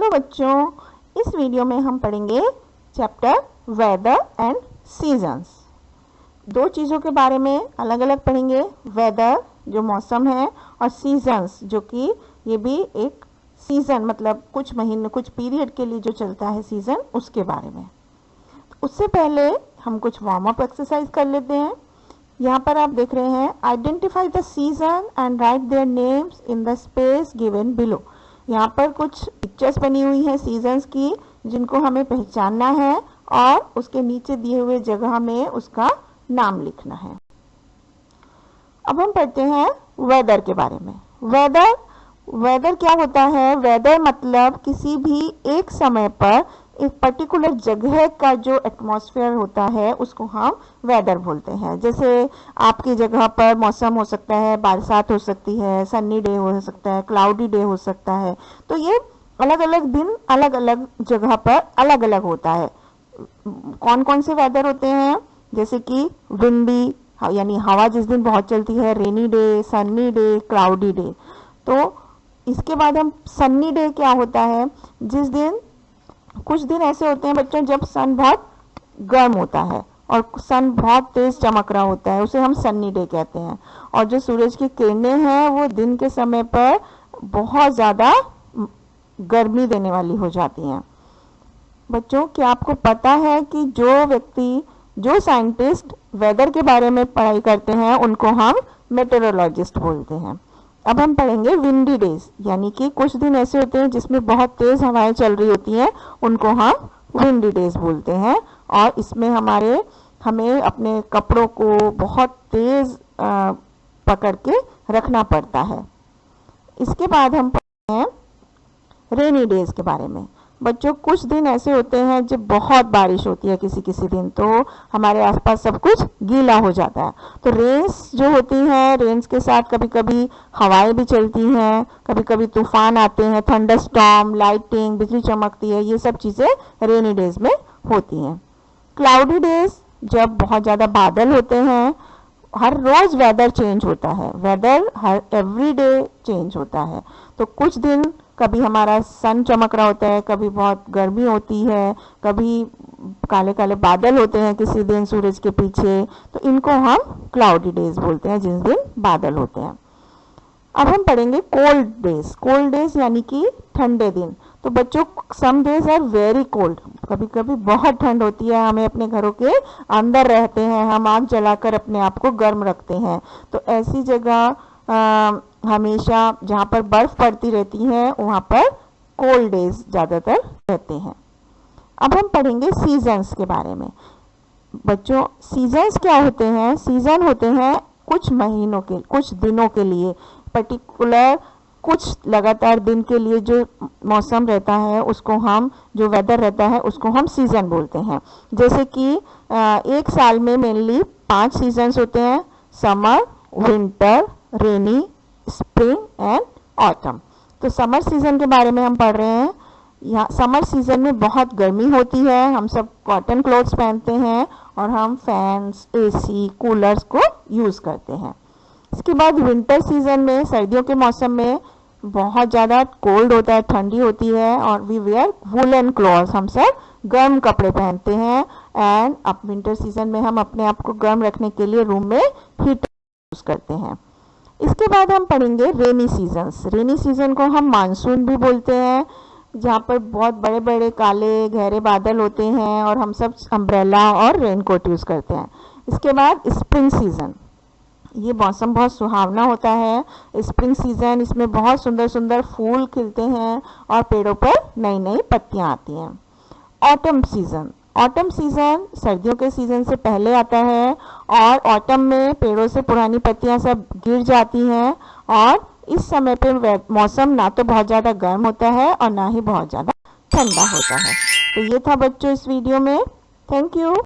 Hello बच्चों, इस video में हम पढ़ेंगे चैप्टर वेदर एंड सीजन्स। दो चीज़ों के बारे में अलग अलग पढ़ेंगे, वेदर जो मौसम है और सीजन्स जो कि ये भी एक सीज़न मतलब कुछ महीने कुछ पीरियड के लिए जो चलता है सीज़न, उसके बारे में। तो उससे पहले हम कुछ वार्म अप एक्सरसाइज कर लेते हैं। यहाँ पर आप देख रहे हैं, identify the season and right their names in the space given below. यहाँ पर कुछ पिक्चर्स बनी हुई हैं सीजन्स की, जिनको हमें पहचानना है और उसके नीचे दिए हुए जगह में उसका नाम लिखना है। अब हम पढ़ते हैं वेदर के बारे में। वेदर क्या होता है? वेदर मतलब किसी भी एक समय पर एक पर्टिकुलर जगह का जो एटमॉस्फेयर होता है उसको हम वेदर बोलते हैं। जैसे आपकी जगह पर मौसम हो सकता है, बरसात हो सकती है, सन्नी डे हो सकता है, क्लाउडी डे हो सकता है। तो ये अलग अलग दिन अलग अलग जगह पर अलग अलग होता है। कौन कौन से वेदर होते हैं? जैसे कि विंडी यानी हवा जिस दिन बहुत चलती है, rainy day, Sunny day, cloudy day. तो इसके बाद हम सन्नी डे क्या होता है? जिस दिन कुछ दिन ऐसे होते हैं बच्चों जब सन बहुत गर्म होता है और सन बहुत तेज चमक रहा होता है, उसे हम सन्नी डे कहते हैं। और जो सूरज की किरणें हैं वो दिन के समय पर बहुत ज़्यादा गर्मी देने वाली हो जाती हैं। बच्चों, क्या आपको पता है कि जो साइंटिस्ट वेदर के बारे में पढ़ाई करते हैं उनको हम मेटेरोलॉजिस्ट बोलते हैं। अब हम पढ़ेंगे विंडी डेज, यानी कि कुछ दिन ऐसे होते हैं जिसमें बहुत तेज हवाएं चल रही होती हैं, उनको हम विंडी डेज बोलते हैं। और इसमें हमें अपने कपड़ों को बहुत तेज पकड़ के रखना पड़ता है। इसके बाद हम पढ़ते हैं रेनी डेज के बारे में। बच्चों, कुछ दिन ऐसे होते हैं जब बहुत बारिश होती है, किसी दिन तो हमारे आसपास सब कुछ गीला हो जाता है। तो रेन्स जो होती हैं, रेन्स के साथ कभी कभी हवाएं भी चलती हैं, कभी कभी तूफान आते हैं, थंडर स्टॉर्म, लाइटिंग, बिजली चमकती है, ये सब चीज़ें रेनी डेज में होती हैं। क्लाउडी डेज जब बहुत ज़्यादा बादल होते हैं, हर रोज वेदर चेंज होता है, वेदर हर एवरी डे चेंज होता है। तो कुछ दिन कभी हमारा सन चमक रहा होता है, कभी बहुत गर्मी होती है, कभी काले काले बादल होते हैं किसी दिन सूरज के पीछे, तो इनको हम क्लाउडी डेज बोलते हैं, जिस दिन बादल होते हैं। अब हम पढ़ेंगे कोल्ड डेज। कोल्ड डेज यानी कि ठंडे दिन। तो बच्चों, some days are very cold, कभी कभी बहुत ठंड होती है, हमें अपने घरों के अंदर रहते हैं, हम आग जलाकर अपने आप को गर्म रखते हैं। तो ऐसी जगह हमेशा जहाँ पर बर्फ पड़ती रहती है वहाँ पर कोल्ड डेज ज़्यादातर रहते हैं। अब हम पढ़ेंगे सीजन्स के बारे में। बच्चों, सीजन्स क्या होते हैं? सीजन होते हैं कुछ महीनों के, कुछ दिनों के लिए, पर्टिकुलर कुछ लगातार दिन के लिए जो मौसम रहता है उसको हम, जो वेदर रहता है उसको हम सीजन बोलते हैं। जैसे कि एक साल में मेनली 5 सीजन्स होते हैं: summer, winter, rainy, spring and autumn. तो समर सीजन के बारे में हम पढ़ रहे हैं। यहाँ समर सीजन में बहुत गर्मी होती है, हम सब कॉटन क्लोथ्स पहनते हैं और हम फैंस, एसी, कूलर्स को यूज़ करते हैं। इसके बाद विंटर सीजन में, सर्दियों के मौसम में बहुत ज़्यादा कोल्ड होता है, ठंडी होती है और वी वेयर वुलन क्लॉथ्स, हम सब गर्म कपड़े पहनते हैं। एंड अब विंटर सीजन में हम अपने आप को गर्म रखने के लिए रूम में हीटर यूज़ करते हैं। इसके बाद हम पढ़ेंगे रेनी सीजन्स। रेनी सीजन को हम मानसून भी बोलते हैं, जहाँ पर बहुत बड़े बड़े काले गहरे बादल होते हैं और हम सब अम्ब्रेला और रेनकोट यूज़ करते हैं। इसके बाद स्प्रिंग सीजन, ये मौसम बहुत सुहावना होता है। स्प्रिंग सीजन, इसमें बहुत सुंदर सुंदर फूल खिलते हैं और पेड़ों पर नई नई पत्तियाँ आती हैं। ऑटम सीजन सर्दियों के सीजन से पहले आता है और ऑटम में पेड़ों से पुरानी पत्तियां सब गिर जाती हैं और इस समय पे मौसम ना तो बहुत ज़्यादा गर्म होता है और ना ही बहुत ज़्यादा ठंडा होता है। तो ये था बच्चों इस वीडियो में। Thank you.